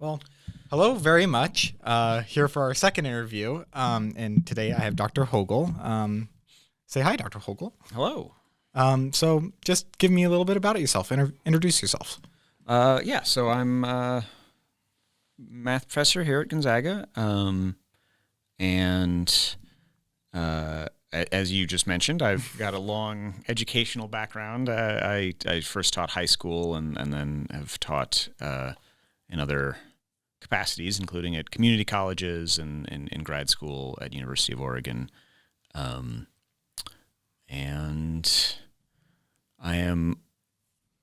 Well, hello very much. Here for our second interview. And today I have Dr. Hogel. Say hi, Dr. Hogel. Hello. So just give me a little bit about yourself. Introduce yourself. So I'm a math professor here at Gonzaga. And as you just mentioned, I've got a long educational background. I first taught high school and then have taught in other capacities, including at community colleges and in grad school at University of Oregon. And I am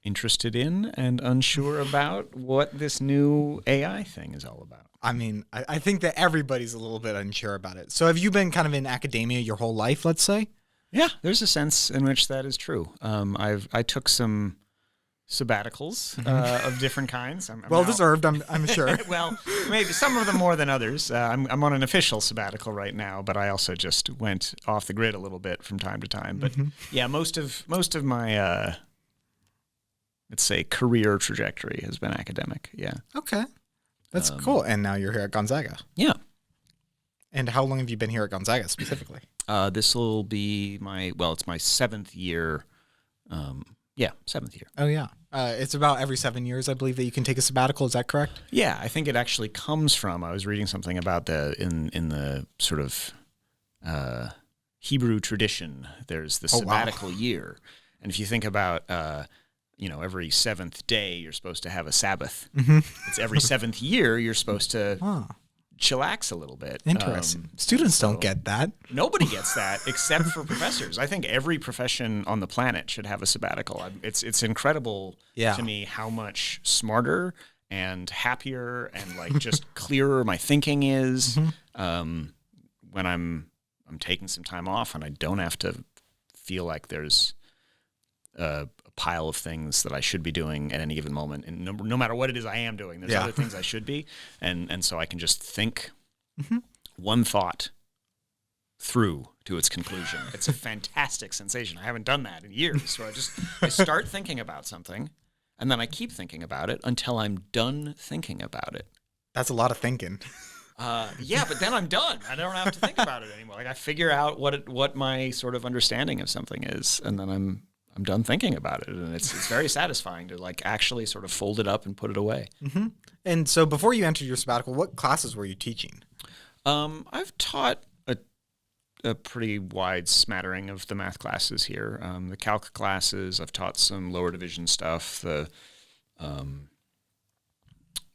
interested in and unsure about what this new AI thing is all about. I mean, I think that everybody's a little bit unsure about it. So have you been kind of in academia your whole life, let's say? Yeah, there's a sense in which that is true. I took some sabbaticals of different kinds. I'm Well now- deserved, I'm sure. Well, maybe some of them more than others. I'm on an official sabbatical right now, but I also just went off the grid a little bit from time to time. But yeah, most of my let's say career trajectory has been academic. Yeah. Okay. That's cool. And now you're here at Gonzaga. Yeah. And how long have you been here at Gonzaga specifically? This will be it's my seventh year. Seventh year. Oh, yeah. It's about every 7 years, I believe, that you can take a sabbatical. Is that correct? Yeah, I think it actually comes from. I was reading something about in the sort of Hebrew tradition. There's the sabbatical year, and if you think about every seventh day you're supposed to have a Sabbath. It's every seventh year you're supposed to chillax a little bit. Interesting. Students don't get that. Nobody gets that except for professors. I think every profession on the planet should have a sabbatical. It's incredible to me how much smarter and happier and like just clearer my thinking is when I'm taking some time off and I don't have to feel like there's a pile of things that I should be doing at any given moment. And no matter what it is I am doing, there's other things I should be. And so I can just think one thought through to its conclusion. It's a fantastic sensation. I haven't done that in years. So I start thinking about something and then I keep thinking about it until I'm done thinking about it. That's a lot of thinking. But then I'm done. I don't have to think about it anymore. Like I figure out what my sort of understanding of something is, and then I'm done thinking about it, and it's very satisfying to like actually sort of fold it up and put it away. And so before you entered your sabbatical, what classes were you teaching? I've taught a pretty wide smattering of the math classes here. The calc classes, I've taught some lower division stuff, the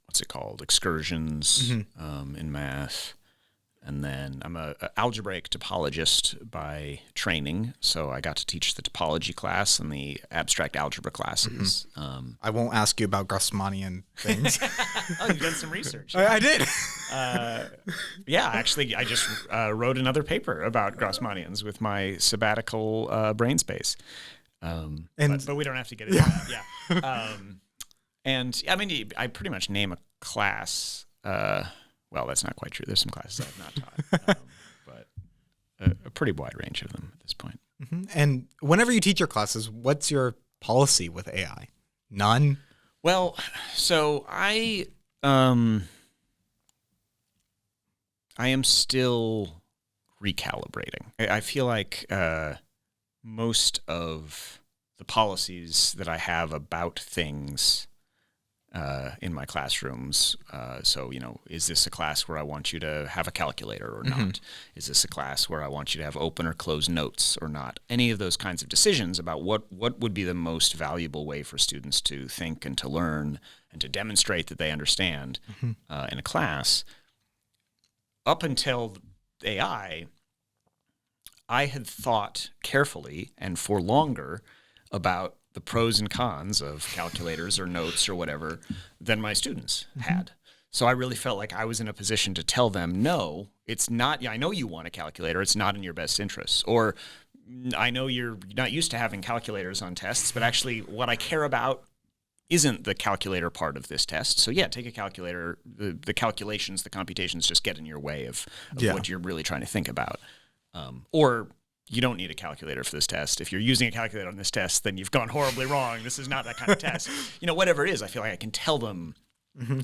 what's it called, excursions in math. And then I'm an algebraic topologist by training, so I got to teach the topology class and the abstract algebra classes. I won't ask you about Grassmannian things. Oh, you've done some research. I did. Actually, I just wrote another paper about Grassmannians with my sabbatical brain space. But we don't have to get into that. Yeah. And I mean, I pretty much name a class. Well, that's not quite true. There's some classes I have not taught, but a pretty wide range of them at this point. And whenever you teach your classes, what's your policy with AI? None? Well, so I am still recalibrating. I feel like most of the policies that I have about things in my classrooms. Is this a class where I want you to have a calculator or not? Is this a class where I want you to have open or closed notes or not? Any of those kinds of decisions about what would be the most valuable way for students to think and to learn and to demonstrate that they understand in a class. Up until AI, I had thought carefully and for longer about the pros and cons of calculators or notes or whatever than my students had. So I really felt like I was in a position to tell them, no, it's not. I know you want a calculator. It's not in your best interests. Or I know you're not used to having calculators on tests, but actually what I care about isn't the calculator part of this test. So yeah, take a calculator. The calculations, the computations just get in your way of what you're really trying to think about. Or you don't need a calculator for this test. If you're using a calculator on this test, then you've gone horribly wrong. This is not that kind of test. Whatever it is, I feel like I can tell them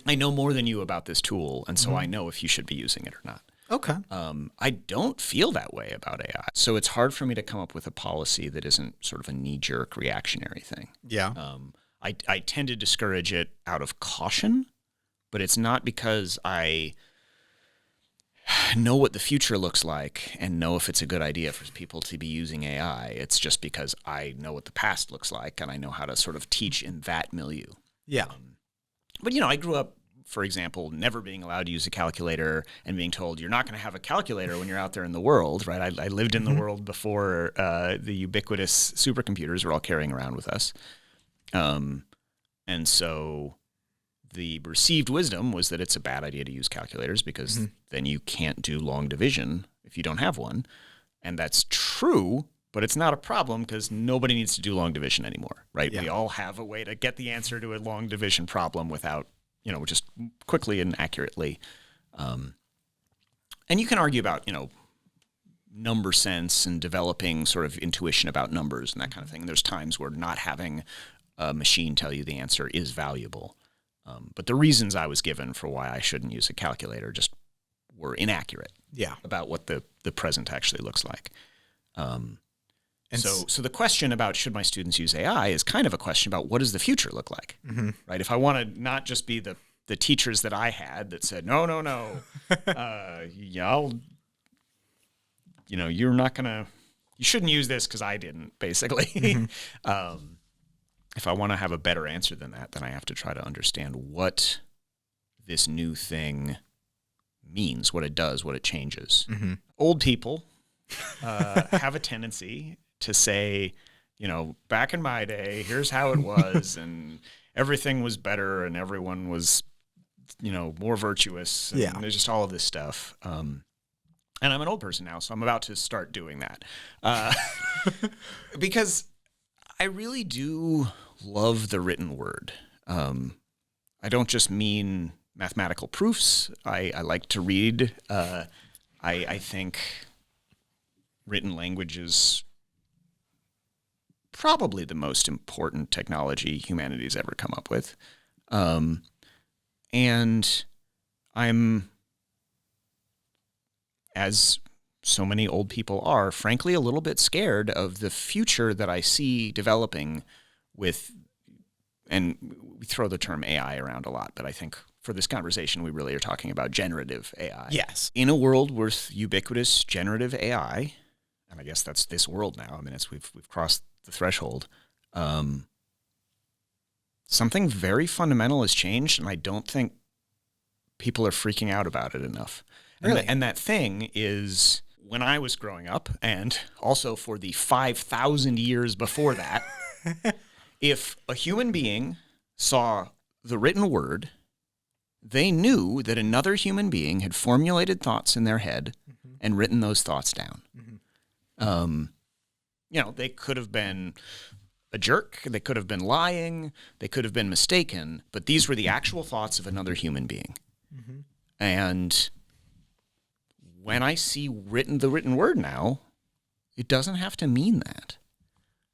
I know more than you about this tool, and so I know if you should be using it or not. Okay. I don't feel that way about AI. So it's hard for me to come up with a policy that isn't sort of a knee-jerk reactionary thing. Yeah. I tend to discourage it out of caution, but it's not because I know what the future looks like and know if it's a good idea for people to be using AI. It's just because I know what the past looks like and I know how to sort of teach in that milieu. Yeah. But, I grew up, for example, never being allowed to use a calculator and being told you're not going to have a calculator when you're out there in the world, right? I lived in the world before the ubiquitous supercomputers were all carrying around with us. And so the received wisdom was that it's a bad idea to use calculators because then you can't do long division if you don't have one. And that's true, but it's not a problem because nobody needs to do long division anymore, right? Yeah. We all have a way to get the answer to a long division problem without, just quickly and accurately. And you can argue about, number sense and developing sort of intuition about numbers and that kind of thing. There's times where not having a machine tell you the answer is valuable. But the reasons I was given for why I shouldn't use a calculator just were inaccurate about what the present actually looks like. So the question about should my students use AI is kind of a question about what does the future look like, right? If I want to not just be the teachers that I had that said, no, you're not going to, you shouldn't use this because I didn't, basically. If I want to have a better answer than that, then I have to try to understand what this new thing means, what it does, what it changes. Old people have a tendency to say, back in my day, here's how it was, and everything was better, and everyone was, more virtuous, and there's just all of this stuff. And I'm an old person now, so I'm about to start doing that. Because I really do love the written word. I don't just mean mathematical proofs. I like to read. I think written language is probably the most important technology humanity's ever come up with. And I'm, as so many old people are, frankly, a little bit scared of the future that I see developing with, and we throw the term AI around a lot, but I think for this conversation, we really are talking about generative AI. Yes. In a world with ubiquitous generative AI, and I guess that's this world now. I mean, we've crossed the threshold. Something very fundamental has changed, and I don't think people are freaking out about it enough. Really? And that thing is, when I was growing up, and also for the 5,000 years before that, if a human being saw the written word, they knew that another human being had formulated thoughts in their head and written those thoughts down. They could have been a jerk, they could have been lying, they could have been mistaken, but these were the actual thoughts of another human being. And when I see the written word now, it doesn't have to mean that.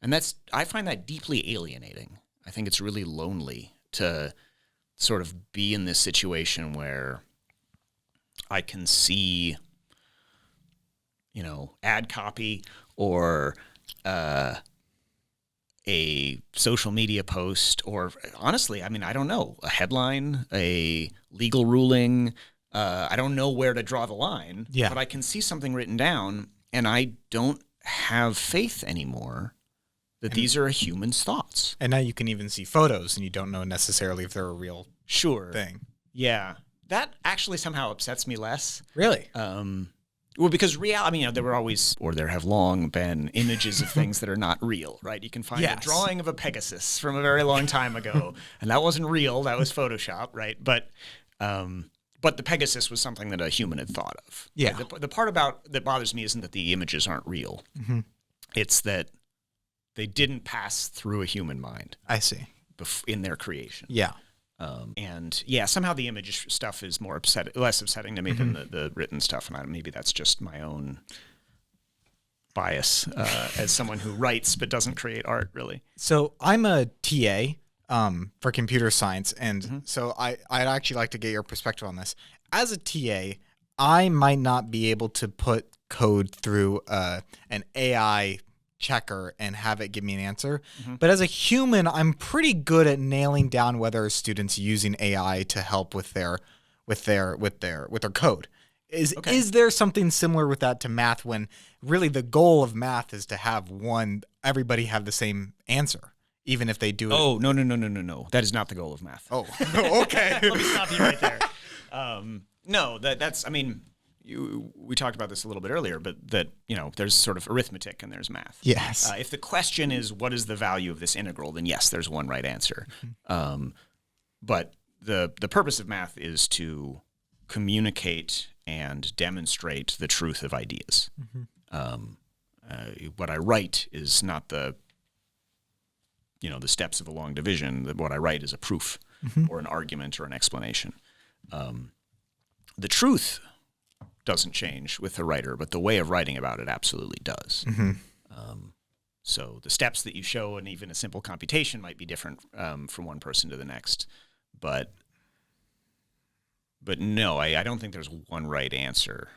And I find that deeply alienating. I think it's really lonely to sort of be in this situation where I can see, ad copy or a social media post, or honestly, I don't know, a headline, a legal ruling. I don't know where to draw the line, but I can see something written down, and I don't have faith anymore that these are a human's thoughts. And now you can even see photos, and you don't know necessarily if they're a real thing. Yeah. That actually somehow upsets me less. Really? Well, because there were always, or there have long been, images of things that are not real, right? You can find a drawing of a Pegasus from a very long time ago, and that wasn't real. That was Photoshop, right? But the Pegasus was something that a human had thought of. Yeah. Right? The part that bothers me isn't that the images aren't real. It's that they didn't pass through a human mind. I see. In their creation. Yeah. Somehow the image stuff is less upsetting to me than the written stuff, and maybe that's just my own bias as someone who writes but doesn't create art, really. So I'm a TA for computer science, and so I'd actually like to get your perspective on this. As a TA, I might not be able to put code through an AI checker and have it give me an answer. But as a human, I'm pretty good at nailing down whether a student's using AI to help with their code. Is there something similar with that to math, when really the goal of math is to have everybody have the same answer, even if they do it? Oh, no. That is not the goal of math. Oh, okay. Let me stop you right there. No, that's, I mean, we talked about this a little bit earlier, but that, there's sort of arithmetic and there's math. Yes. If the question is, what is the value of this integral, then yes, there's one right answer. But the purpose of math is to communicate and demonstrate the truth of ideas. What I write is not the steps of a long division. What I write is a proof or an argument or an explanation. The truth doesn't change with the writer, but the way of writing about it absolutely does. So the steps that you show in even a simple computation might be different from one person to the next. But no, I don't think there's one right answer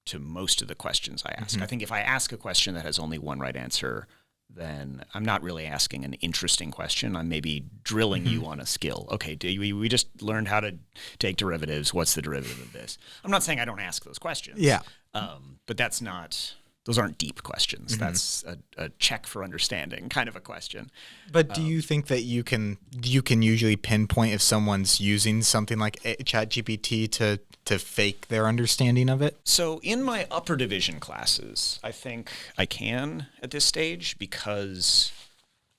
to most of the questions I ask. I think if I ask a question that has only one right answer, then I'm not really asking an interesting question. I'm maybe drilling you on a skill. Okay, we just learned how to take derivatives. What's the derivative of this? I'm not saying I don't ask those questions. Yeah. But those aren't deep questions. That's a check for understanding kind of a question. But do you think that you can usually pinpoint if someone's using something like ChatGPT to fake their understanding of it? So in my upper division classes, I think I can at this stage because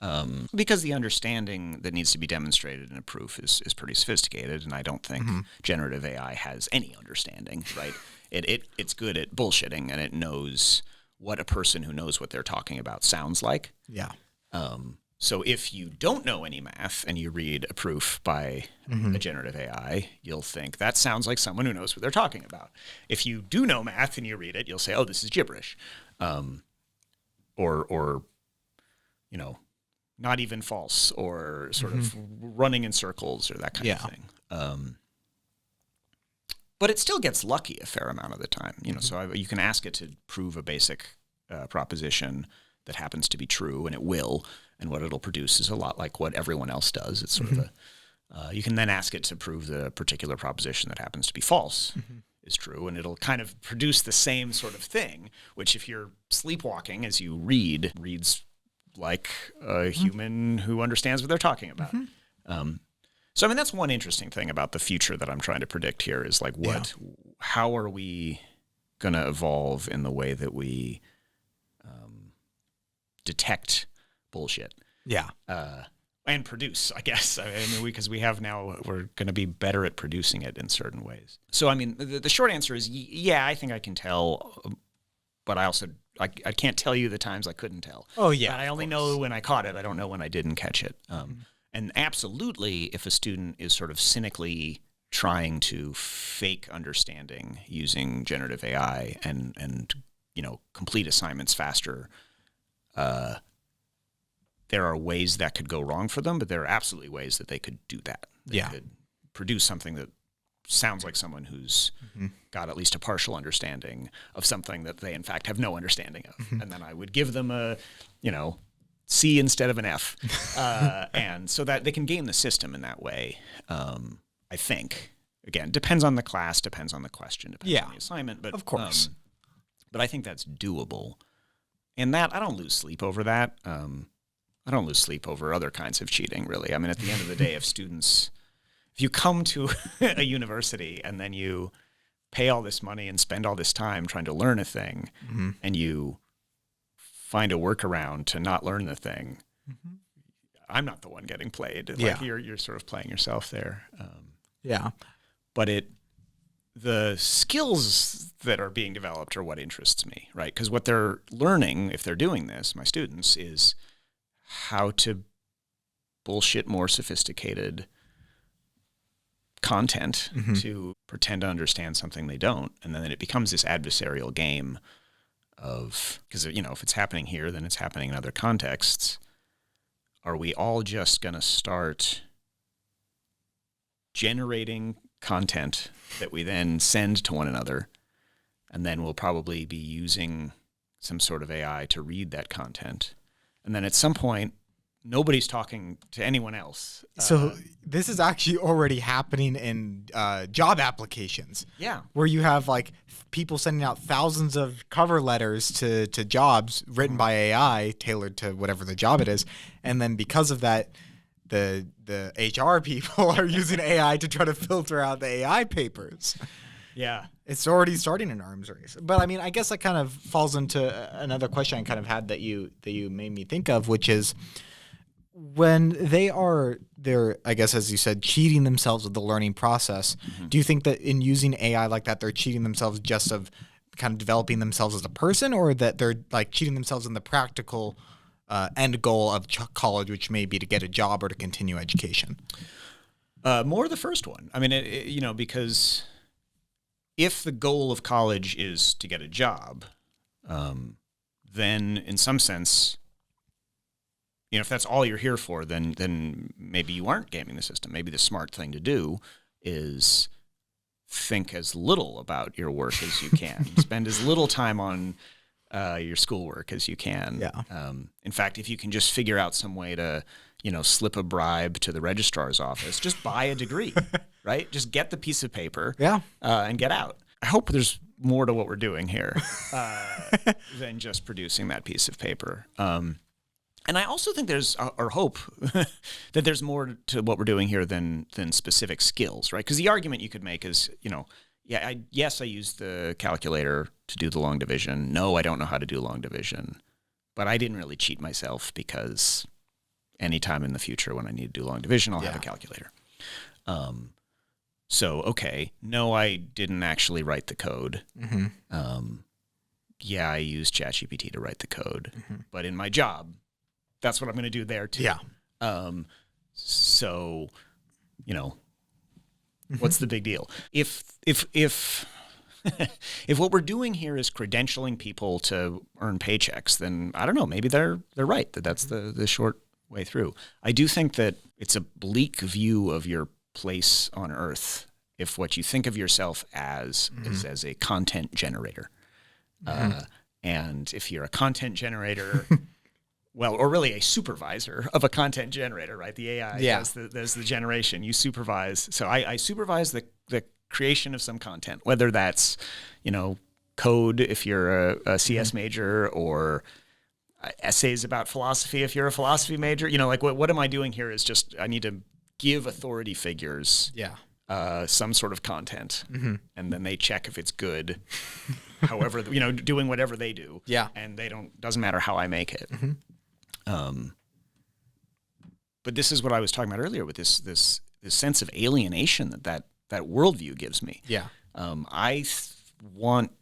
the understanding that needs to be demonstrated in a proof is pretty sophisticated, and I don't think generative AI has any understanding, right? It's good at bullshitting, and it knows what a person who knows what they're talking about sounds like. Yeah. So if you don't know any math and you read a proof by a generative AI, you'll think that sounds like someone who knows what they're talking about. If you do know math and you read it, you'll say, oh, this is gibberish. Or not even false, or sort of running in circles, or that kind of thing. But it still gets lucky a fair amount of the time. So you can ask it to prove a basic proposition that happens to be true, and it will. And what it'll produce is a lot like what everyone else does. It's sort of you can then ask it to prove the particular proposition that happens to be false is true, and it'll kind of produce the same sort of thing, which if you're sleepwalking as you reads like a human who understands what they're talking about. So, I mean, that's one interesting thing about the future that I'm trying to predict here is like how are we going to evolve in the way that we detect bullshit? Yeah. And produce, I guess. I mean, because we're going to be better at producing it in certain ways. So, I mean, the short answer is, yeah, I think I can tell, but I can't tell you the times I couldn't tell. Oh, yeah. But I only know when I caught it. I don't know when I didn't catch it. And absolutely, if a student is sort of cynically trying to fake understanding using generative AI and complete assignments faster, there are ways that could go wrong for them, but there are absolutely ways that they could do that. They could produce something that sounds like someone who's got at least a partial understanding of something that they in fact have no understanding of. And then I would give them a, C instead of an F. And so that they can game the system in that way. I think, again, depends on the class, depends on the question, depends on the assignment, but of course. But I think that's doable. And that, I don't lose sleep over that. I don't lose sleep over other kinds of cheating, really. I mean, at the end of the day, if you come to a university and then you pay all this money and spend all this time trying to learn a thing, and you find a workaround to not learn the thing, I'm not the one getting played. Like you're sort of playing yourself there. But the skills that are being developed are what interests me, right? Because what they're learning, if they're doing this, my students, is how to bullshit more sophisticated content to pretend to understand something they don't. And then it becomes this adversarial game of, because, if it's happening here, then it's happening in other contexts. are we all just going to start generating content that we then send to one another, and then we'll probably be using some sort of AI to read that content, and then at some point nobody's talking to anyone else. So this is actually already happening in job applications. Yeah. Where you have like people sending out thousands of cover letters to jobs written by AI, tailored to whatever the job it is. And then because of that, the HR people are using AI to try to filter out the AI papers. Yeah. It's already starting an arms race. But I mean, I guess that kind of falls into another question I kind of had that you made me think of, which is, when they're, I guess, as you said, cheating themselves with the learning process, do you think that in using AI like that, they're cheating themselves just of kind of developing themselves as a person, or that they're like cheating themselves in the practical end goal of college, which may be to get a job or to continue education? More the first one. I mean, because if the goal of college is to get a job, then in some sense, if that's all you're here for, then maybe you aren't gaming the system. Maybe the smart thing to do is think as little about your work as you can. Spend as little time on your schoolwork as you can. Yeah. In fact, if you can just figure out some way to, slip a bribe to the registrar's office, just buy a degree, right? Just get the piece of paper, and get out. I hope there's more to what we're doing here than just producing that piece of paper. And I also think there's, or hope, that there's more to what we're doing here than specific skills, right? Because the argument you could make is, yes, I used the calculator to do the long division. No, I don't know how to do long division. But I didn't really cheat myself, because anytime in the future when I need to do long division, I'll have a calculator. So, okay, no, I didn't actually write the code. Yeah, I used ChatGPT to write the code. But in my job, that's what I'm going to do there too. Yeah. So, what's the big deal? If if what we're doing here is credentialing people to earn paychecks, then I don't know. Maybe they're right. That's the short way through. I do think that it's a bleak view of your place on Earth if what you think of yourself as is as a content generator, and if you're a content generator. Well, or really a supervisor of a content generator, right? The AI does the generation. You supervise. So I supervise the creation of some content, whether that's, code if you're a CS major, or essays about philosophy if you're a philosophy major. What am I doing here is just I need to give authority figures some sort of content, and then they check if it's good, however, doing whatever they do. Yeah. And doesn't matter how I make it. But this is what I was talking about earlier with this sense of alienation that worldview gives me. Yeah. I want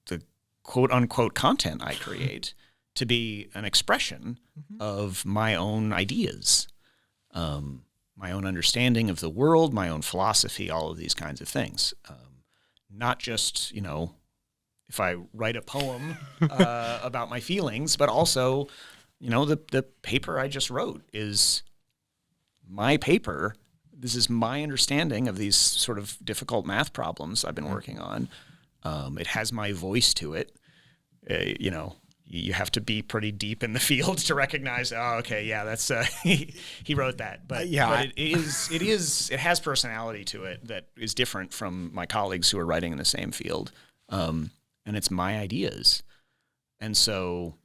the quote unquote content I create to be an expression of my own ideas, my own understanding of the world, my own philosophy, all of these kinds of things. Not just, if I write a poem about my feelings, but also, the paper I just wrote is my paper. This is my understanding of these sort of difficult math problems I've been working on. It has my voice to it. You have to be pretty deep in the field to recognize, that's he wrote that. But it has personality to it that is different from my colleagues who are writing in the same field. And it's my ideas. And so,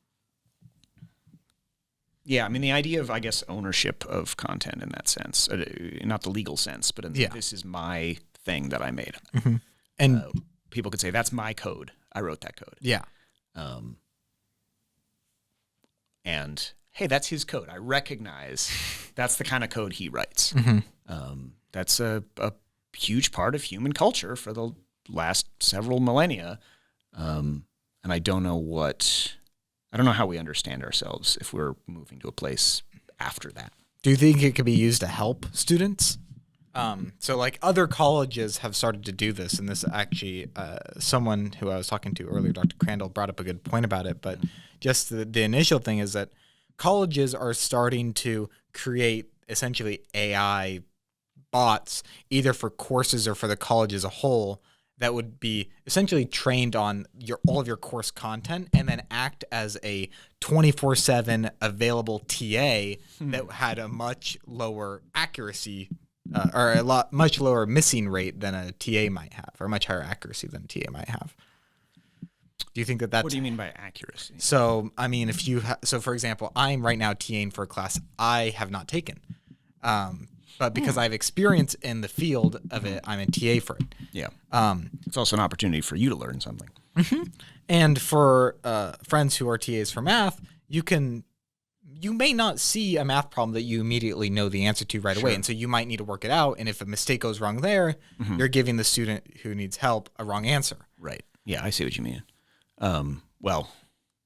yeah, I mean, the idea of, I guess, ownership of content in that sense, not the legal sense, but this is my thing that I made. And people could say, that's my code. I wrote that code. Yeah. And, hey, that's his code. I recognize that's the kind of code he writes. That's a huge part of human culture for the last several millennia. And I don't know how we understand ourselves if we're moving to a place after that. Do you think it could be used to help students? So like other colleges have started to do this, and this actually, someone who I was talking to earlier, Dr. Crandall, brought up a good point about it, but just the initial thing is that colleges are starting to create essentially AI bots, either for courses or for the college as a whole, that would be essentially trained on all of your course content and then act as a 24/7 available TA that had a much lower accuracy or much lower missing rate than a TA might have, or much higher accuracy than a TA might have. Do you think that that's... What do you mean by accuracy? So, I mean, if you... so, for example, I'm right now TAing for a class I have not taken. But because I have experience in the field of it, I'm a TA for it. Yeah. It's also an opportunity for you to learn something. And for friends who are TAs for math, you may not see a math problem that you immediately know the answer to right away. And so you might need to work it out. And if a mistake goes wrong there, you're giving the student who needs help a wrong answer. Right. Yeah, I see what you mean. Well,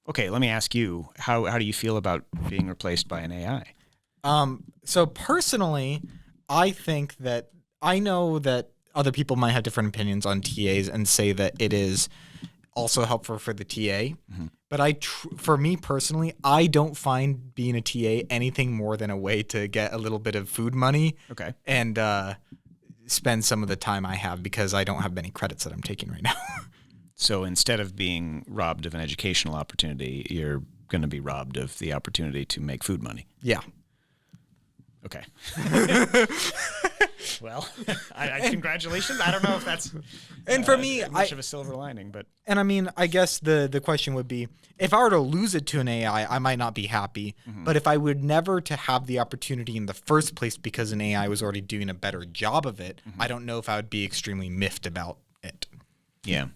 okay, let me ask you, how do you feel about being replaced by an AI? So personally, I think that I know that other people might have different opinions on TAs and say that it is also helpful for the TA. But for me personally, I don't find being a TA anything more than a way to get a little bit of food money. Okay. And spend some of the time I have because I don't have many credits that I'm taking right now. So instead of being robbed of an educational opportunity, you're going to be robbed of the opportunity to make food money. Yeah. Okay. Well, congratulations. I don't know if that's and for me, much of a silver lining, but and I mean, I guess the question would be, if I were to lose it to an AI, I might not be happy. But if I would never to have the opportunity in the first place because an AI was already doing a better job of it, I don't know if I would be extremely miffed about it. Yeah.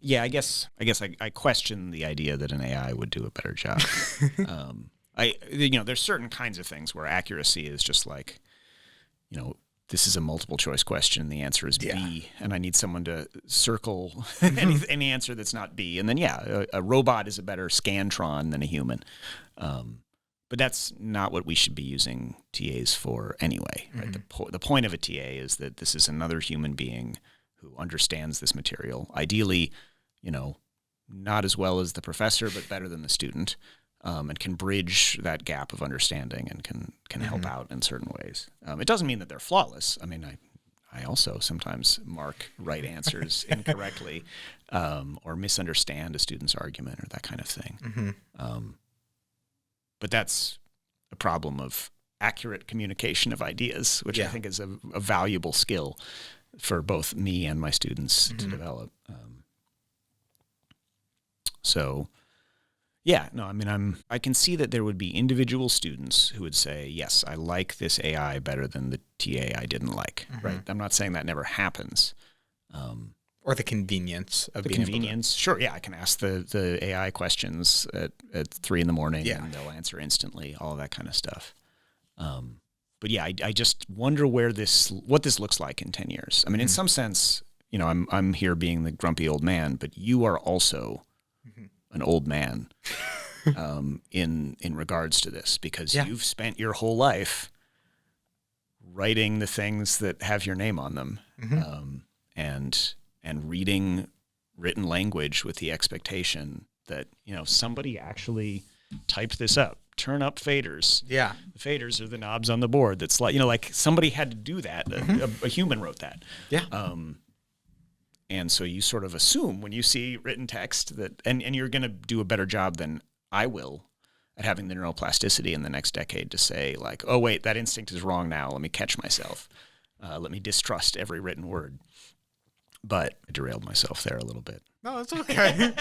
Yeah, I guess I question the idea that an AI would do a better job. There's certain kinds of things where accuracy is just like, this is a multiple choice question. The answer is B, and I need someone to circle any answer that's not B. And then, a robot is a better Scantron than a human. But that's not what we should be using TAs for anyway. Right? The point of a TA is that this is another human being who understands this material. Ideally, not as well as the professor, but better than the student. And can bridge that gap of understanding and can help out in certain ways. It doesn't mean that they're flawless. I mean, I also sometimes mark right answers incorrectly or misunderstand a student's argument or that kind of thing. But that's a problem of accurate communication of ideas, which I think is a valuable skill for both me and my students to develop. I can see that there would be individual students who would say, yes, I like this AI better than the TA I didn't like, right? I'm not saying that never happens. Or the convenience of being able to... Sure, yeah, I can ask the AI questions at 3 a.m. and they'll answer instantly, all of that kind of stuff. But yeah, I just wonder what this looks like in 10 years. I mean, in some sense, I'm here being the grumpy old man, but you are also an old man in regards to this, because you've spent your whole life writing the things that have your name on them, and reading written language with the expectation that somebody actually typed this up. Turn up faders. Yeah, the faders are the knobs on the board. That's like somebody had to do that. A human wrote that. Yeah. And so you sort of assume when you see written text that, and you're going to do a better job than I will at having the neuroplasticity in the next decade to say like, oh wait, that instinct is wrong now. Let me catch myself. Let me distrust every written word. But I derailed myself there a little bit. No, it's okay.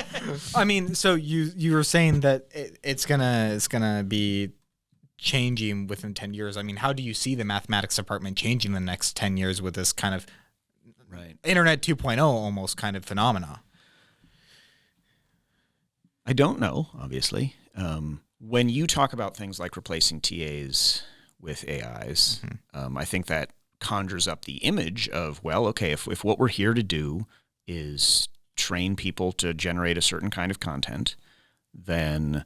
I mean, so you were saying that it's gonna be changing within 10 years. I mean, how do you see the mathematics department changing in the next 10 years with this kind of Internet 2.0 almost kind of phenomena? I don't know, obviously. When you talk about things like replacing TAs with AIs, I think that conjures up the image of, well, okay, if what we're here to do is train people to generate a certain kind of content, then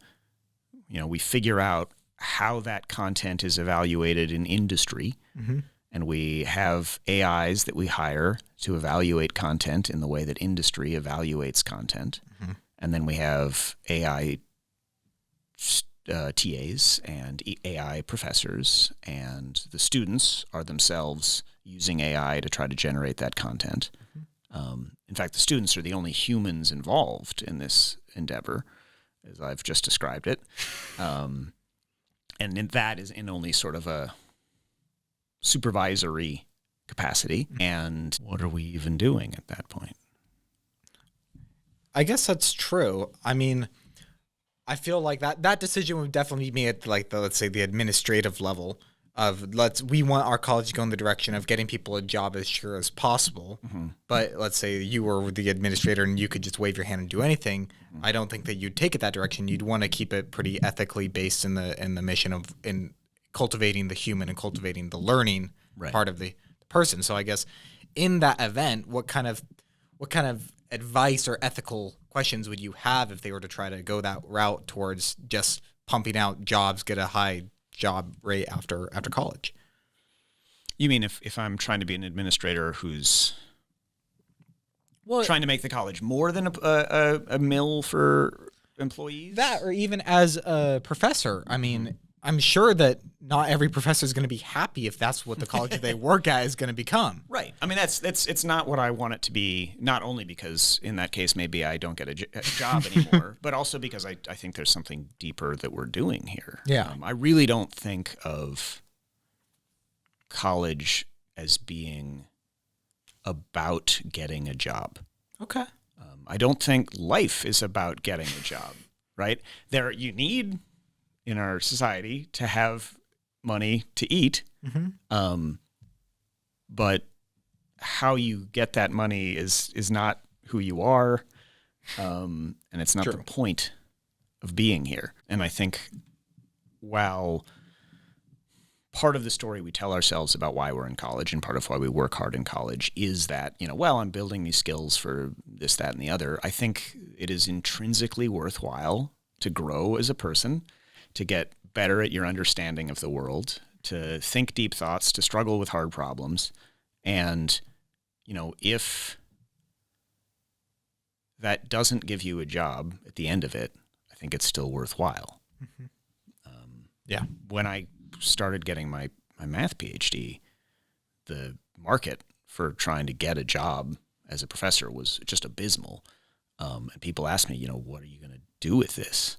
we figure out how that content is evaluated in industry, and we have AIs that we hire to evaluate content in the way that industry evaluates content, and then we have AI TAs and AI professors, and the students are themselves using AI to try to generate that content. In fact, the students are the only humans involved in this endeavor, as I've just described it. And that is in only sort of a supervisory capacity. And what are we even doing at that point? I guess that's true. I mean, I feel like that decision would definitely be at like the, let's say, the administrative level of we want our college to go in the direction of getting people a job as sure as possible. But let's say you were the administrator and you could just wave your hand and do anything. I don't think that you'd take it that direction. You'd want to keep it pretty ethically based in the mission of in cultivating the human and cultivating the learning part of the person. So I guess in that event, what kind of advice or ethical questions would you have if they were to try to go that route towards just pumping out jobs, get a high job rate after college? You mean if I'm trying to be an administrator who's trying to make the college more than a mill for employees? That, or even as a professor. I mean, I'm sure that not every professor is going to be happy if that's what the college that they work at is going to become. Right. I mean, it's not what I want it to be, not only because in that case maybe I don't get a job anymore, but also because I think there's something deeper that we're doing here. Yeah. I really don't think of college as being about getting a job. Okay. I don't think life is about getting a job, right? You need in our society to have money to eat. But how you get that money is not who you are. And it's not the point of being here. And I think while part of the story we tell ourselves about why we're in college and part of why we work hard in college is that, I'm building these skills for this, that, and the other. I think it is intrinsically worthwhile to grow as a person, to get better at your understanding of the world, to think deep thoughts, to struggle with hard problems. And, if that doesn't give you a job at the end of it, I think it's still worthwhile. When I started getting my math PhD, the market for trying to get a job as a professor was just abysmal. And people asked me, what are you going to do with this?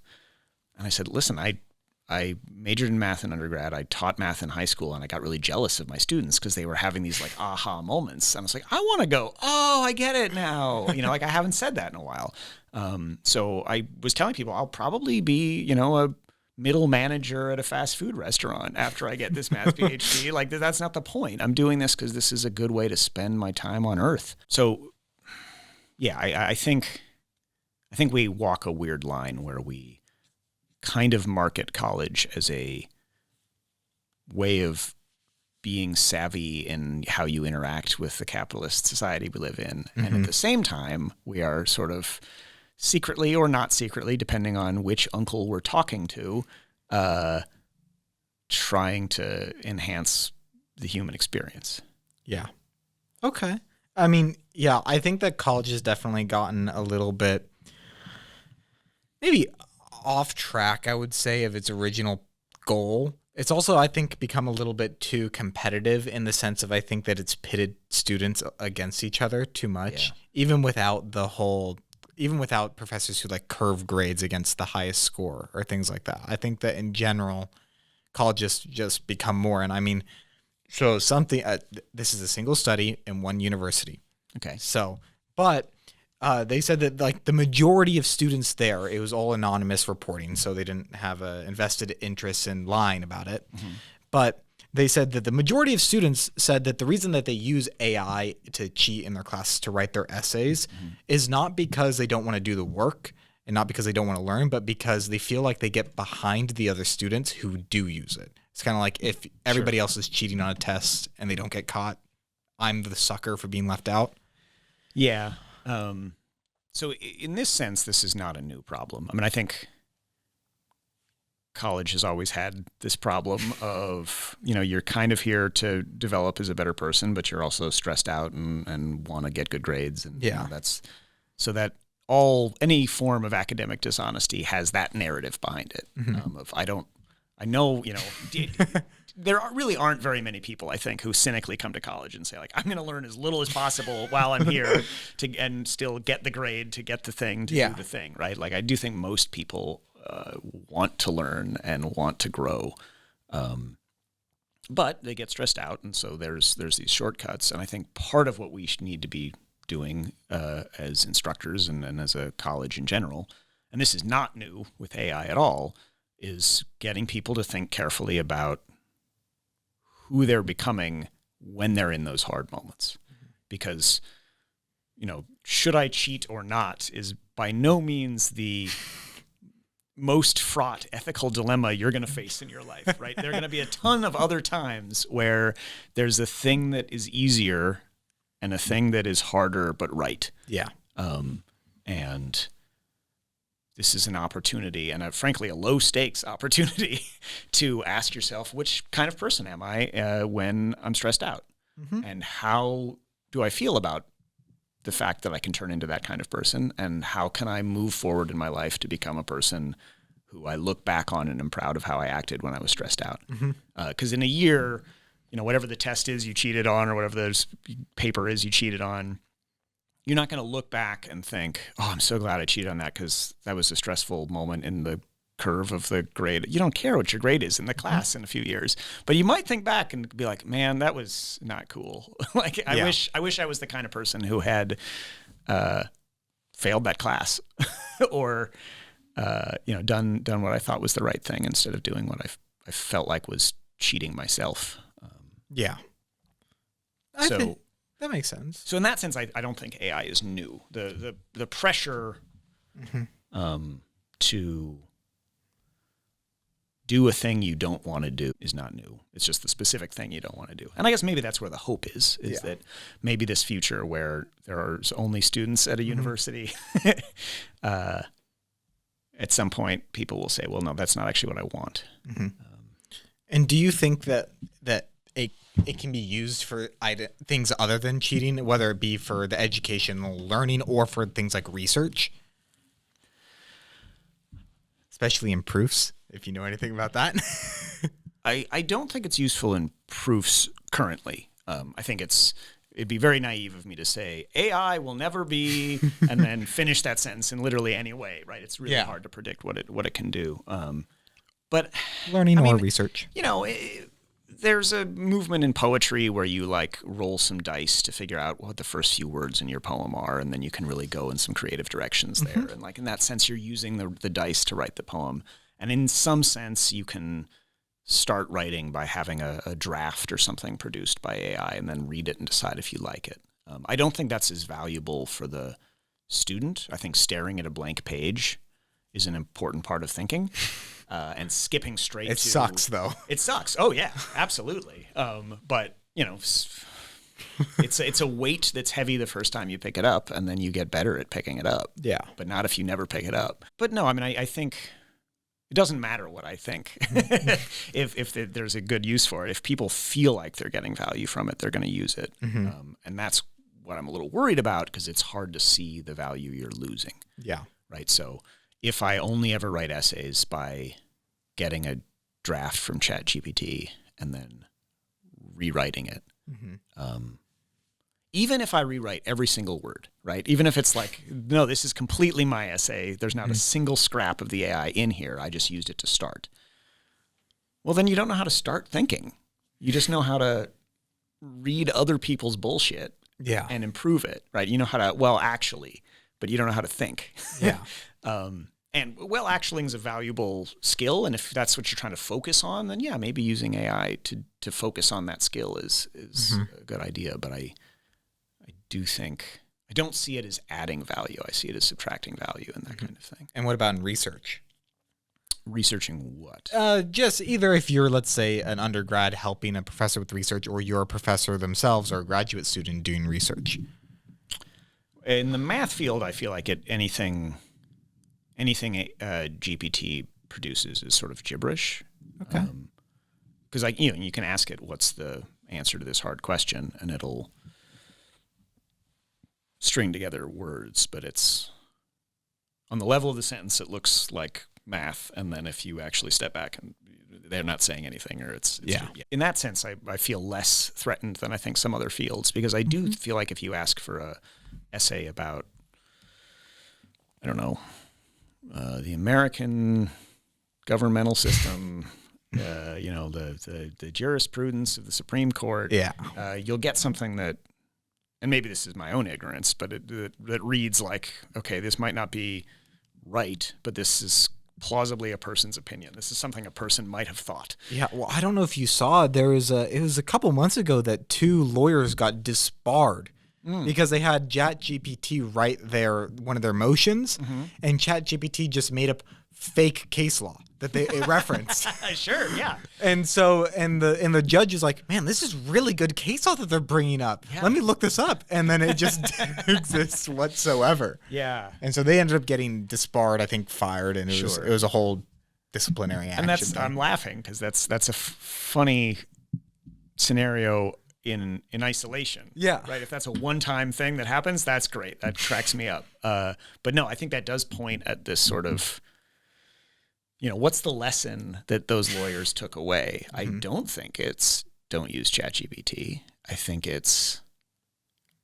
And I said, listen, I majored in math in undergrad. I taught math in high school, and I got really jealous of my students because they were having these like aha moments. And I was like, I want to go, oh, I get it now. I haven't said that in a while. So I was telling people I'll probably be, a middle manager at a fast food restaurant after I get this math PhD. Like, that's not the point. I'm doing this because this is a good way to spend my time on Earth. So, yeah, I think we walk a weird line where we kind of market college as a way of being savvy in how you interact with the capitalist society we live in. And at the same time, we are sort of secretly or not secretly, depending on which uncle we're talking to, trying to enhance the human experience. Yeah. Okay. I mean, yeah, I think that college has definitely gotten a little bit maybe off track, I would say, of its original goal. It's also, I think, become a little bit too competitive in the sense of I think that it's pitted students against each other too much, even without professors who like curve grades against the highest score or things like that. I think that in general, colleges just become more. And I mean, so something, this is a single study in one university. Okay. So, but they said that like the majority of students there, it was all anonymous reporting. So they didn't have a invested interest in lying about it. But they said that the majority of students said that the reason that they use AI to cheat in their classes to write their essays is not because they don't want to do the work and not because they don't want to learn, but because they feel like they get behind the other students who do use it. It's kind of like if everybody else is cheating on a test and they don't get caught, I'm the sucker for being left out. Yeah. So in this sense, this is not a new problem. I mean, I think college has always had this problem of, you're kind of here to develop as a better person, but you're also stressed out and want to get good grades. And that's so that any form of academic dishonesty has that narrative behind it. I know, there really aren't very many people, I think, who cynically come to college and say, like, I'm going to learn as little as possible while I'm here and still get the grade to get the thing to do the thing, right? Like, I do think most people want to learn and want to grow, but they get stressed out, and so there's these shortcuts. And I think part of what we need to be doing as instructors and as a college in general, and this is not new with AI at all, is getting people to think carefully about who they're becoming when they're in those hard moments. Because, should I cheat or not is by no means the most fraught ethical dilemma you're going to face in your life, right? There are going to be a ton of other times where there's a thing that is easier and a thing that is harder but right. Yeah. And this is an opportunity, and frankly a low-stakes opportunity, to ask yourself, which kind of person am I when I'm stressed out? And how do I feel about the fact that I can turn into that kind of person? And how can I move forward in my life to become a person who I look back on and am proud of how I acted when I was stressed out? Because in a year, whatever the test is you cheated on, or whatever the paper is you cheated on, you're not going to look back and think, oh, I'm so glad I cheated on that because that was a stressful moment in the curve of the grade. You don't care what your grade is in the class in a few years, but you might think back and be like, man, that was not cool. Like, I wish I was the kind of person who had failed that class or, done what I thought was the right thing instead of doing what I felt like was cheating myself. Yeah. I think that makes sense. So in that sense, I don't think AI is new. The pressure to do a thing you don't want to do is not new. It's just the specific thing you don't want to do. And I guess maybe that's where the hope is that maybe this future where there's only students at a university, at some point people will say, well, no, that's not actually what I want. And do you think that it can be used for things other than cheating, whether it be for the educational learning or for things like research? Especially in proofs, if you know anything about that. I don't think it's useful in proofs currently. I think it'd be very naive of me to say AI will never be, and then finish that sentence in literally any way, right? It's really hard to predict what it can do. But learning or research, there's a movement in poetry where you like roll some dice to figure out what the first few words in your poem are, and then you can really go in some creative directions there. And like in that sense, you're using the dice to write the poem. And in some sense, you can start writing by having a draft or something produced by AI and then read it and decide if you like it. I don't think that's as valuable for the student. I think staring at a blank page is an important part of thinking. And skipping straight it sucks, though. It sucks. Oh, yeah, absolutely. But, it's a weight that's heavy the first time you pick it up, and then you get better at picking it up. Yeah. But not if you never pick it up. But no, I mean, I think it doesn't matter what I think. if there's a good use for it. If people feel like they're getting value from it, they're going to use it. And that's what I'm a little worried about, because it's hard to see the value you're losing. Yeah. Right? So if I only ever write essays by getting a draft from ChatGPT and then rewriting it, even if I rewrite every single word, right? Even if it's like, no, this is completely my essay. There's not a single scrap of the AI in here. I just used it to start. Well, then you don't know how to start thinking. You just know how to read other people's bullshit and improve it, right? You know how to, well, actually, but you don't know how to think. Yeah. And well, actually is a valuable skill, and if that's what you're trying to focus on, then yeah, maybe using AI to focus on that skill is a good idea. But I do think I don't see it as adding value. I see it as subtracting value and that kind of thing. And what about in research? Researching what? Just either if you're, let's say, an undergrad helping a professor with research, or you're a professor themselves or a graduate student doing research. In the math field, I feel like anything GPT produces is sort of gibberish. Okay. Because you can ask it, what's the answer to this hard question, and it'll string together words, but it's on the level of the sentence, it looks like math. And then if you actually step back and they're not saying anything, or it's Yeah. in that sense, I feel less threatened than I think some other fields, because I do feel like if you ask for a essay about, I don't know, the American governmental system, the jurisprudence of the Supreme Court, you'll get something that, and maybe this is my own ignorance, but that reads like, okay, this might not be right, but this is plausibly a person's opinion. This is something a person might have thought. Yeah, well, I don't know if you saw, it was a couple months ago that 2 lawyers got disbarred because they had ChatGPT write one of their motions, and ChatGPT just made up fake case law that it referenced. Sure, yeah. And so, and the judge is like, man, this is really good case law that they're bringing up. Yeah. Let me look this up. And then it just didn't exist whatsoever. Yeah. And so they ended up getting disbarred, I think fired, and it was a whole disciplinary action. And I'm laughing because that's a funny scenario in isolation. Yeah. Right. If that's a one-time thing that happens, that's great. That cracks me up. But no, I think that does point at this sort of, what's the lesson that those lawyers took away? I don't think it's don't use ChatGPT. I think it's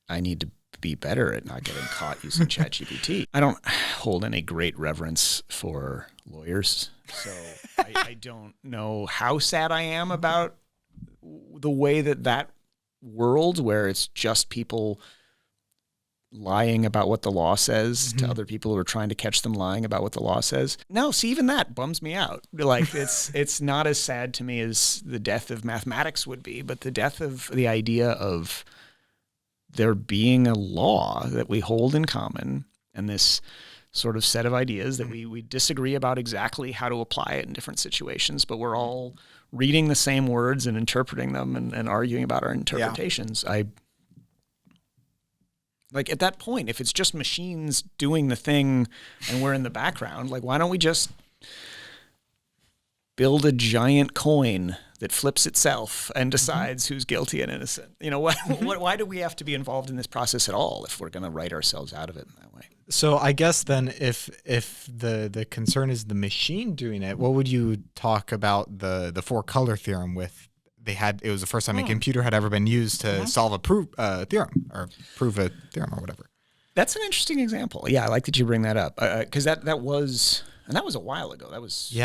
I need to be better at not getting caught using ChatGPT. I don't hold any great reverence for lawyers, so I don't know how sad I am about the way that world where it's just people lying about what the law says to other people who are trying to catch them lying about what the law says. No, see, even that bums me out. Like it's not as sad to me as the death of mathematics would be, but the death of the idea of there being a law that we hold in common and this sort of set of ideas that we disagree about exactly how to apply it in different situations, but we're all reading the same words and interpreting them and arguing about our interpretations. Yeah. Like at that point, if it's just machines doing the thing and we're in the background, like why don't we just build a giant coin that flips itself and decides who's guilty and innocent? Why do we have to be involved in this process at all if we're going to write ourselves out of it in that way? So I guess then if the concern is the machine doing it, what would you talk about the 4-color theorem with? It was the first time a computer had ever been used to solve a theorem or prove a theorem or whatever. That's an interesting example. Yeah, I like that you bring that up because that was a while ago. That was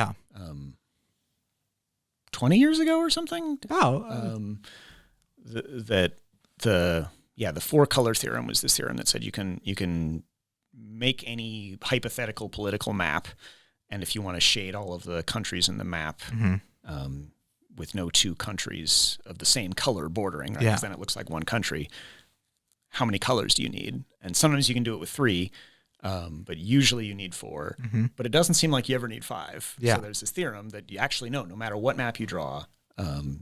20 years ago or something. Oh, the 4-color theorem was this theorem that said you can make any hypothetical political map, and if you want to shade all of the countries in the map. With no 2 countries of the same color bordering, right? Because then it looks like one country. How many colors do you need? And sometimes you can do it with 3, but usually you need 4. But it doesn't seem like you ever need 5. Yeah. So there's this theorem that you actually know, no matter what map you draw,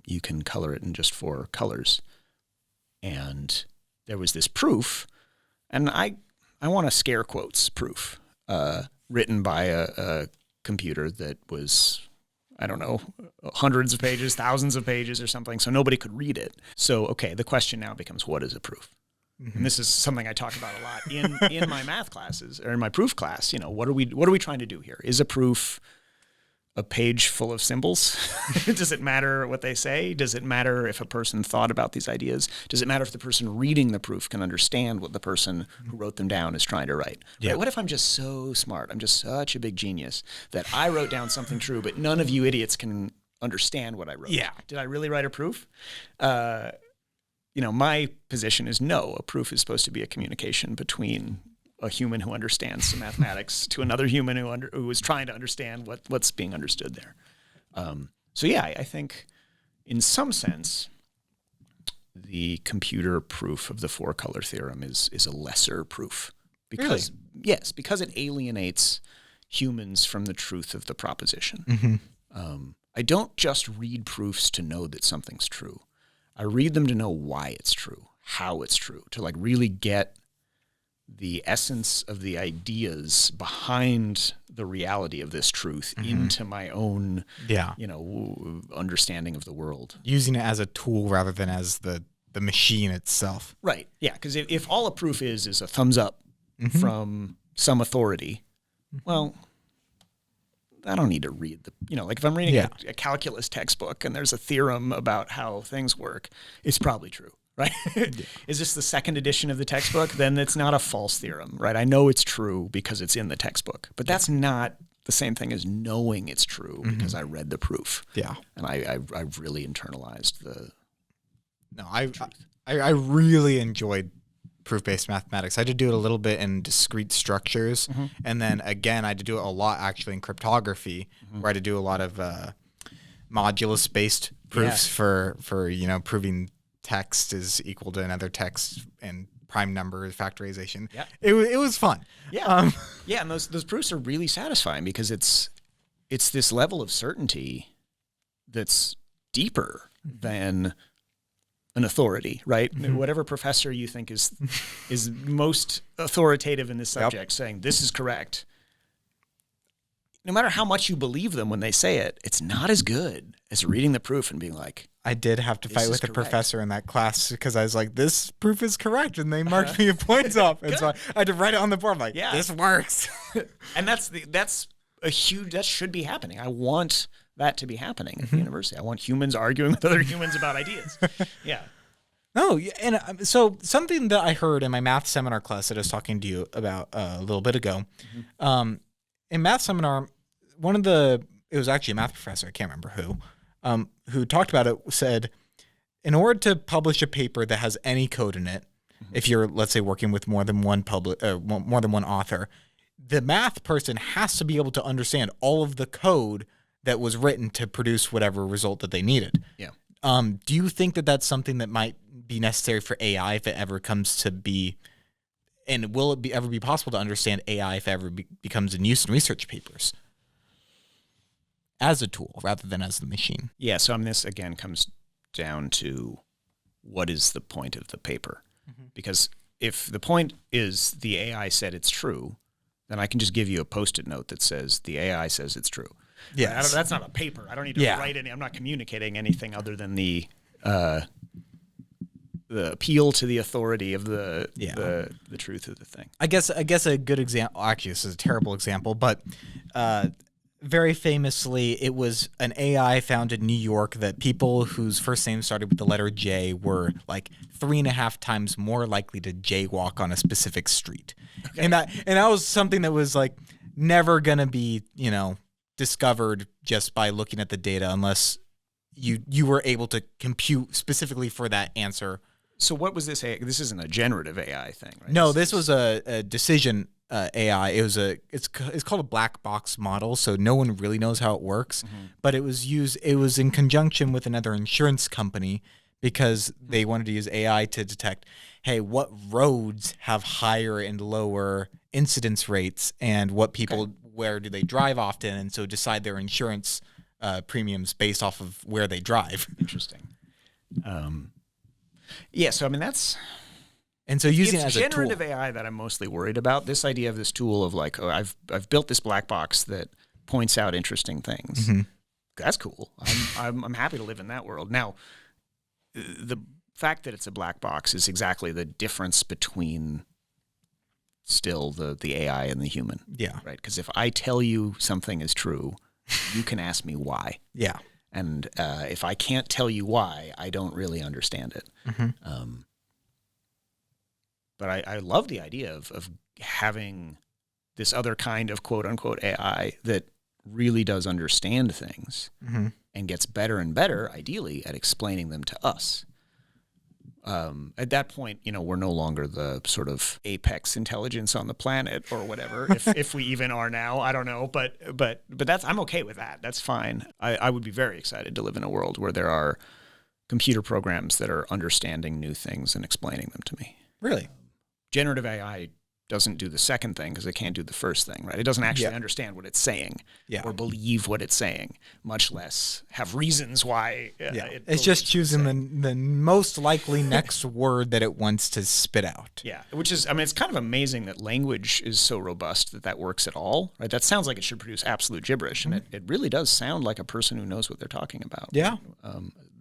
you can color it in just 4 colors. And there was this proof, and I want to scare quotes proof, written by a computer that was, I don't know, hundreds of pages, thousands of pages or something, so nobody could read it. So, okay, the question now becomes, what is a proof? And this is something I talk about a lot in my math classes or in my proof class. What are we trying to do here? Is a proof a page full of symbols? Does it matter what they say? Does it matter if a person thought about these ideas? Does it matter if the person reading the proof can understand what the person who wrote them down is trying to write? Yeah. Right? What if I'm just so smart? I'm just such a big genius that I wrote down something true, but none of you idiots can understand what I wrote. Yeah. Did I really write a proof? My position is no. A proof is supposed to be a communication between a human who understands some mathematics to another human who is trying to understand what's being understood there. I think in some sense, the computer proof of the 4-color theorem is a lesser proof because because it alienates humans from the truth of the proposition. I don't just read proofs to know that something's true. I read them to know why it's true, how it's true, to really get the essence of the ideas behind the reality of this truth into my own, understanding of the world. Using it as a tool rather than as the machine itself. Right. Yeah. Because if all a proof is a thumbs up from some authority, well, I don't need to read like if I'm reading Yeah. a calculus textbook and there's a theorem about how things work, it's probably true, right? Is this the second edition of the textbook? Then it's not a false theorem, right? I know it's true because it's in the textbook, but that's not the same thing as knowing it's true because I read the proof. Yeah. And I've really internalized the No, I really enjoyed proof-based mathematics. I had to do it a little bit in discrete structures, and then again, I had to do it a lot actually in cryptography, where I had to do a lot of modulus-based proofs for proving text is equal to another text and prime number factorization. Yeah. It was fun. Yeah. Yeah, and those proofs are really satisfying because it's this level of certainty that's deeper than an authority, right? Whatever professor you think is most authoritative in this subject saying this is correct, no matter how much you believe them when they say it, it's not as good as reading the proof and being like, I did have to fight is with the correct. professor in that class because I was like, this proof is correct, and they marked me points up, and so I had to write it on the board. I'm like, this works. And that should be happening. I want that to be happening at the university. I want humans arguing with other humans about ideas. Yeah. No, and so something that I heard in my math seminar class that I was talking to you about a little bit ago, in math seminar, it was actually a math professor, I can't remember who talked about it, said, in order to publish a paper that has any code in it, if you're, let's say, working with more than one author, the math person has to be able to understand all of the code that was written to produce whatever result that they needed. Yeah. Do you think that that's something that might be necessary for AI if it ever comes to be, and will it ever be possible to understand AI if it ever becomes in use in research papers as a tool rather than as the machine? Yeah, so this again comes down to what is the point of the paper? Because if the point is the AI said it's true, then I can just give you a Post-it note that says the AI says it's true. Yes. That's not a paper. I don't need to write any. I'm not communicating anything other than the appeal to the authority of the truth of the thing. I guess a good example. Actually, this is a terrible example, but very famously, it was an AI found in New York that people whose first name started with the letter J were like 3.5 times more likely to jaywalk on a specific street, and that was something that was like never gonna be discovered just by looking at the data unless you were able to compute specifically for that answer. So what was this? This isn't a generative AI thing, right? No, this was a decision AI. It's called a black box model, so no one really knows how it works. But it was in conjunction with another insurance company because they wanted to use AI to detect, hey, what roads have higher and lower incidence rates, and what people where do they drive often, and so decide their insurance premiums based off of where they drive. Interesting. Yeah, so that's... And so using it as a tool. It's generative AI that I'm mostly worried about. This idea of this tool of like, I've built this black box that points out interesting things. That's cool. I'm happy to live in that world. Now, the fact that it's a black box is exactly the difference between still the AI and the human. Yeah. Right? Because if I tell you something is true, you can ask me why. Yeah. And if I can't tell you why, I don't really understand it. But I love the idea of having this other kind of quote-unquote AI that really does understand things and gets better and better, ideally, at explaining them to us. At that point, we're no longer the sort of apex intelligence on the planet or whatever, if we even are now. I don't know, but I'm okay with that. That's fine. I would be very excited to live in a world where there are computer programs that are understanding new things and explaining them to me. Really? Generative AI doesn't do the second thing because it can't do the first thing, right? It doesn't actually understand what it's saying or believe what it's saying, much less have reasons why. It's just choosing the most likely next word that it wants to spit out. Yeah, which is, it's kind of amazing that language is so robust that works at all, right? That sounds like it should produce absolute gibberish, and it really does sound like a person who knows what they're talking about. Yeah.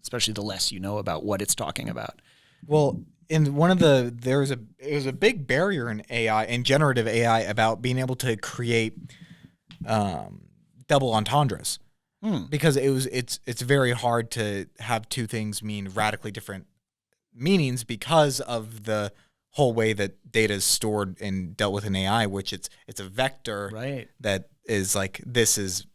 Especially the less you know about what it's talking about. Well, in it was a big barrier in AI and generative AI about being able to create double entendres. Hmm. Because it's very hard to have two things mean radically different meanings because of the whole way that data is stored and dealt with in AI, which it's a vector Right. that is like, this is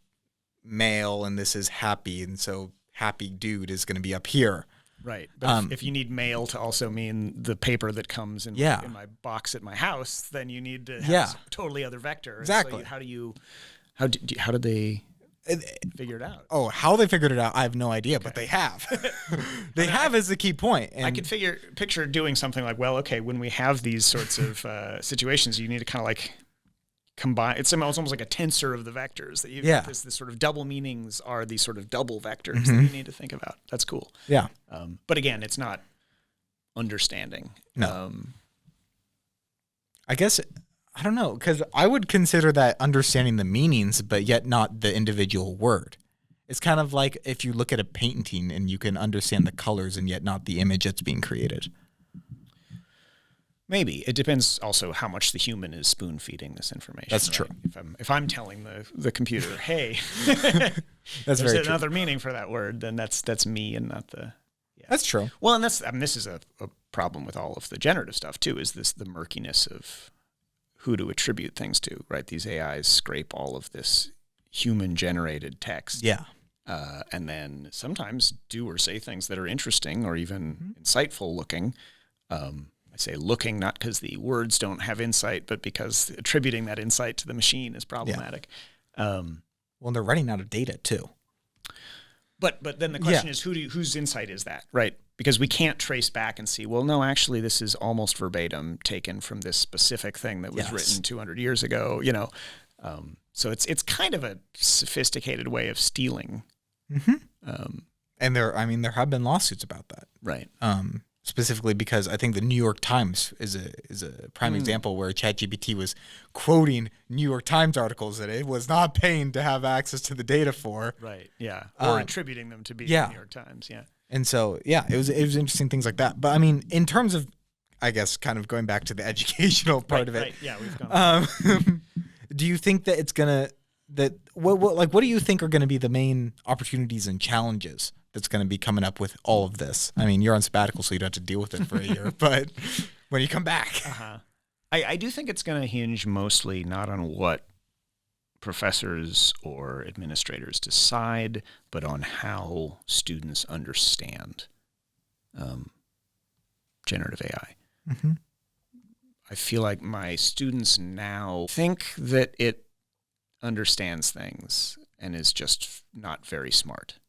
male and this is happy, and so happy dude is going to be up here. Right. But if you need mail to also mean the paper that comes in my box at my house, then you need to have a totally other vector. Exactly. So how did they figure it out? Oh, how they figured it out, I have no idea, but they have. They have is the key point. And I could picture doing something like, well, okay, when we have these sorts of situations, you need to kind of like combine. It's almost like a tensor of the vectors that you. This sort of double meanings are these sort of double vectors that you need to think about. That's cool. Yeah. But again, it's not understanding. No. I guess. I don't know, because I would consider that understanding the meanings, but yet not the individual word. It's kind of like if you look at a painting and you can understand the colors and yet not the image that's being created. Maybe. It depends also how much the human is spoon feeding this information. That's true. If I'm telling the computer, hey, that's there's very another meaning for that word, then that's me and not the. Yeah. That's true. Well, and this is a problem with all of the generative stuff too. Is the murkiness of who to attribute things to, right? These AIs scrape all of this human-generated text. Yeah. And then sometimes do or say things that are interesting or even insightful looking. I say looking not because the words don't have insight, but because attributing that insight to the machine is problematic. Yeah. Well, they're running out of data too. But then the question is, whose insight is that, right? Because we can't trace back and see, well, no, actually, this is almost verbatim taken from this specific thing that was written 200 years ago, you know. So it's kind of a sophisticated way of stealing. Mm-hmm. And there have been lawsuits about that. Right. Specifically because I think the New York Times is a prime example where ChatGPT was quoting New York Times articles that it was not paying to have access to the data for. Right. Yeah. Or attributing them to be the New York Times. Yeah. And so, it was interesting things like that. But I mean, in terms of, I guess, kind of going back to the educational part of it. Right. Yeah, we've gone. Do you think that it's gonna what do you think are going to be the main opportunities and challenges that's going to be coming up with all of this? I mean, you're on sabbatical, so you don't have to deal with it for a year. But when you come back, I do think it's going to hinge mostly not on what professors or administrators decide, but on how students understand generative AI. Mm-hmm. I feel like my students now think that it understands things and is just not very smart.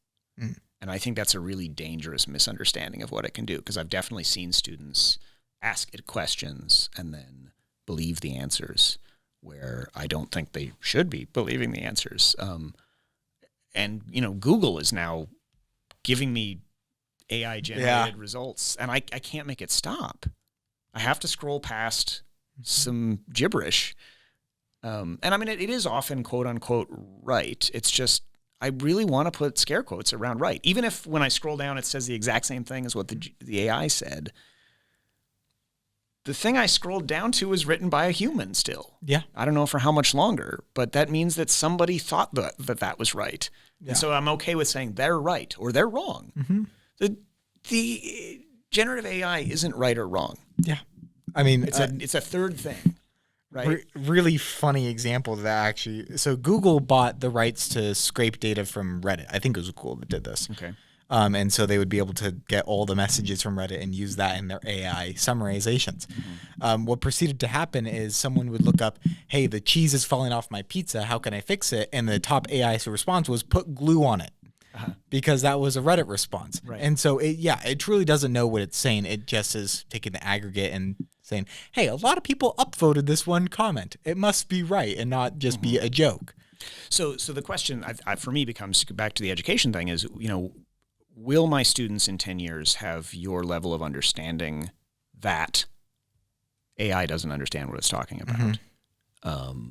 Mm. And I think that's a really dangerous misunderstanding of what it can do, because I've definitely seen students ask it questions and then believe the answers where I don't think they should be believing the answers. And, you know, Google is now giving me AI-generated results, and I can't make it stop. I have to scroll past some gibberish. And I mean, it is often quote-unquote right. It's just I really want to put scare quotes around right. Even if when I scroll down it says the exact same thing as what the AI said, the thing I scrolled down to is written by a human still. Yeah. I don't know for how much longer, but that means that somebody thought that was right. Yeah. And so I'm okay with saying they're right or they're wrong. Mm-hmm. The generative AI isn't right or wrong. Yeah. I mean, it's a third thing. Right. Really funny example of that, actually. So Google bought the rights to scrape data from Reddit. I think it was Google that did this. Okay. And so they would be able to get all the messages from Reddit and use that in their AI summarizations. Mm-hmm. What proceeded to happen is someone would look up, hey, the cheese is falling off my pizza. How can I fix it? And the top AI response was put glue on it. Because that was a Reddit response. Right. And so it truly doesn't know what it's saying. It just is taking the aggregate and saying, hey, a lot of people upvoted this one comment. It must be right and not just be a joke. So the question for me becomes, back to the education thing, is, you know, will my students in 10 years have your level of understanding that AI doesn't understand what it's talking about? Mm-hmm.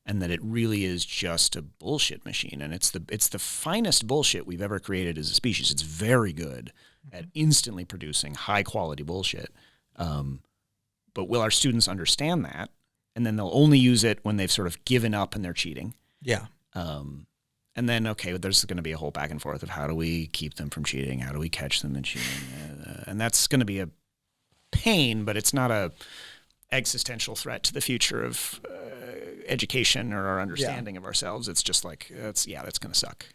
And that it really is just a bullshit machine, and it's the finest bullshit we've ever created as a species. It's very good at instantly producing high quality bullshit. But will our students understand that? And then they'll only use it when they've sort of given up and they're cheating. Yeah. And then, okay, there's going to be a whole back and forth of how do we keep them from cheating? How do we catch them in cheating? And that's going to be a pain, but it's not a existential threat to the future of education or our understanding of ourselves. It's just like, that's going to suck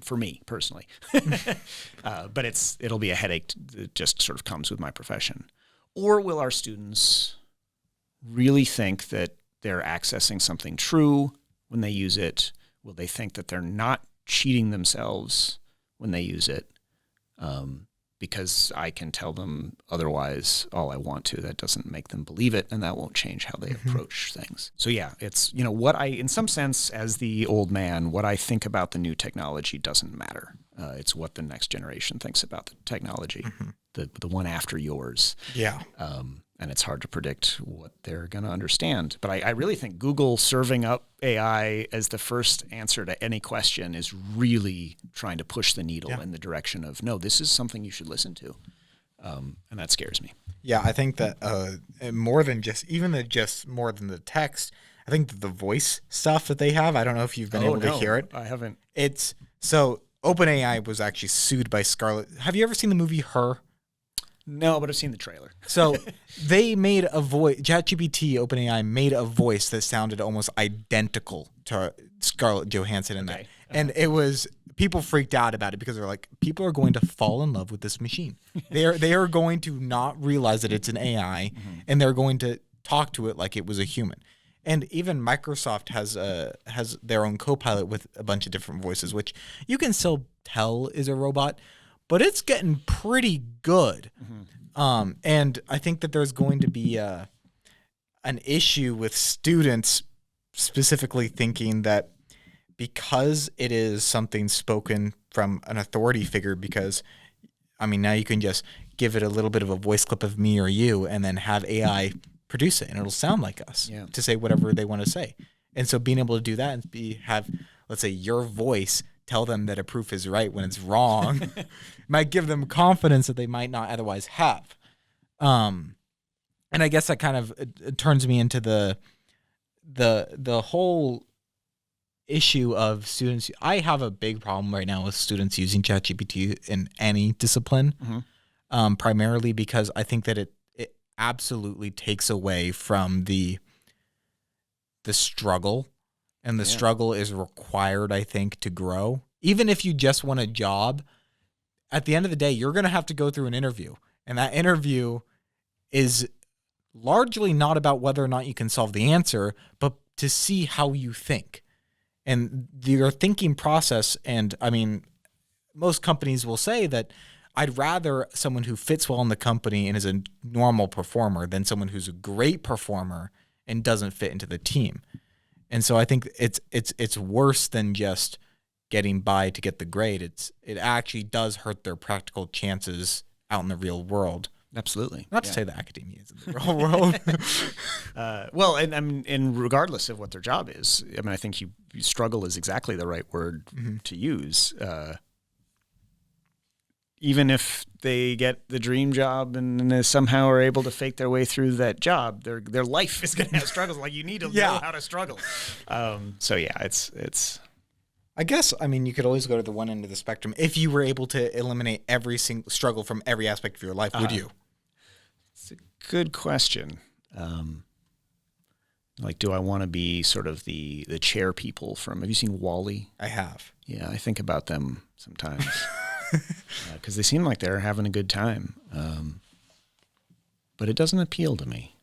for me personally. But it'll be a headache that just sort of comes with my profession. Or will our students really think that they're accessing something true when they use it? Will they think that they're not cheating themselves when they use it? Because I can tell them otherwise all I want to. That doesn't make them believe it, and that won't change how they approach things. So yeah, it's, what in some sense, as the old man, what I think about the new technology doesn't matter. It's what the next generation thinks about the technology, the one after yours. Yeah. And it's hard to predict what they're going to understand. But I really think Google serving up AI as the first answer to any question is really trying to push the needle in the direction of, no, this is something you should listen to. And that scares me. Yeah, I think that more than more than the text, I think that the voice stuff that they have, I don't know if you've been able to hear it. I haven't. So OpenAI was actually sued by Scarlett. Have you ever seen the movie Her? No, but I've seen the trailer. So they made a voice, ChatGPT, OpenAI made a voice that sounded almost identical to Scarlett Johansson in that. And it was, people freaked out about it because they're like, people are going to fall in love with this machine. They are going to not realize that it's an AI, and they're going to talk to it like it was a human. And even Microsoft has their own Copilot with a bunch of different voices, which you can still tell is a robot, but it's getting pretty good. And I think that there's going to be an issue with students specifically thinking that because it is something spoken from an authority figure, because, now you can just give it a little bit of a voice clip of me or you and then have AI produce it, and it'll sound like us to say whatever they want to say. And so being able to do that and have, let's say, your voice tell them that a proof is right when it's wrong might give them confidence that they might not otherwise have. And I guess that kind of it turns me into the whole issue of students. I have a big problem right now with students using ChatGPT in any discipline, primarily because I think that it absolutely takes away from the struggle. And the struggle is required, I think, to grow. Even if you just want a job, at the end of the day, you're going to have to go through an interview. And that interview is largely not about whether or not you can solve the answer, but to see how you think. And your thinking process, and most companies will say that I'd rather someone who fits well in the company and is a normal performer than someone who's a great performer and doesn't fit into the team. And so I think it's worse than just getting by to get the grade. It actually does hurt their practical chances out in the real world. Absolutely. Not to say that academia is in the real world. Well, and regardless of what their job is, I think you struggle is exactly the right word to use. Even if they get the dream job and somehow are able to fake their way through that job, their life is going to have struggles. Like, you need to know how to struggle. So yeah, it's. I guess, you could always go to the one end of the spectrum. If you were able to eliminate every single struggle from every aspect of your life, would you? It's a good question. Do I want to be sort of the chair people from, have you seen WALL-E? I have. Yeah, I think about them sometimes. Because they seem like they're having a good time. But it doesn't appeal to me.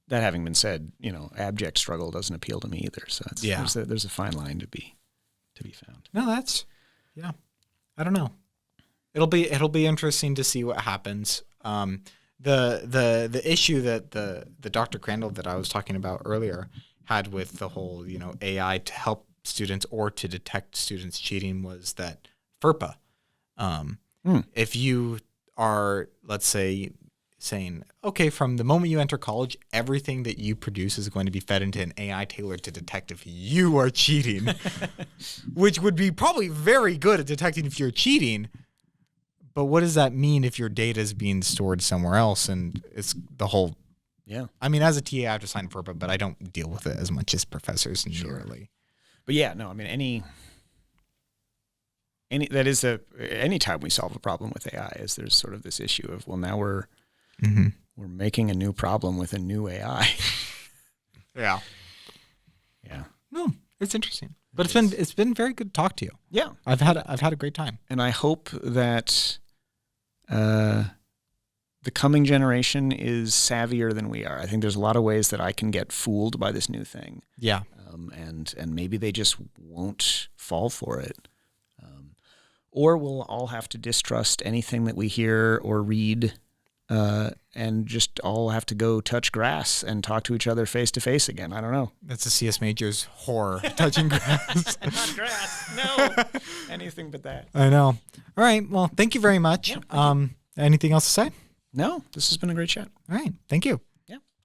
That having been said, abject struggle doesn't appeal to me either. So there's a fine line to be found. No, I don't know. It'll be interesting to see what happens. The issue that the Dr. Crandall that I was talking about earlier had with the whole, AI to help students or to detect students cheating was that FERPA. If you are, let's say, saying, okay, from the moment you enter college, everything that you produce is going to be fed into an AI tailored to detect if you are cheating, which would be probably very good at detecting if you're cheating. But what does that mean if your data is being stored somewhere else? And it's the whole Yeah. I mean, as a TA, I have to sign for it, but I don't deal with it as much as professors nearly. But yeah, no, I mean, any time we solve a problem with AI is there's sort of this issue of, well, now we're making a new problem with a new AI. Yeah. Yeah. No, it's interesting. But it's been very good to talk to you. Yeah. I've had a great time. And I hope that the coming generation is savvier than we are. I think there's a lot of ways that I can get fooled by this new thing. Yeah. And maybe they just won't fall for it. Or we'll all have to distrust anything that we hear or read, and just all have to go touch grass and talk to each other face to face again. I don't know. That's a CS major's horror, touching grass. Not grass. No. Anything but that. I know. All right. Well, thank you very much. Yeah, anything else to say? No, this has been a great chat. All right. Thank you.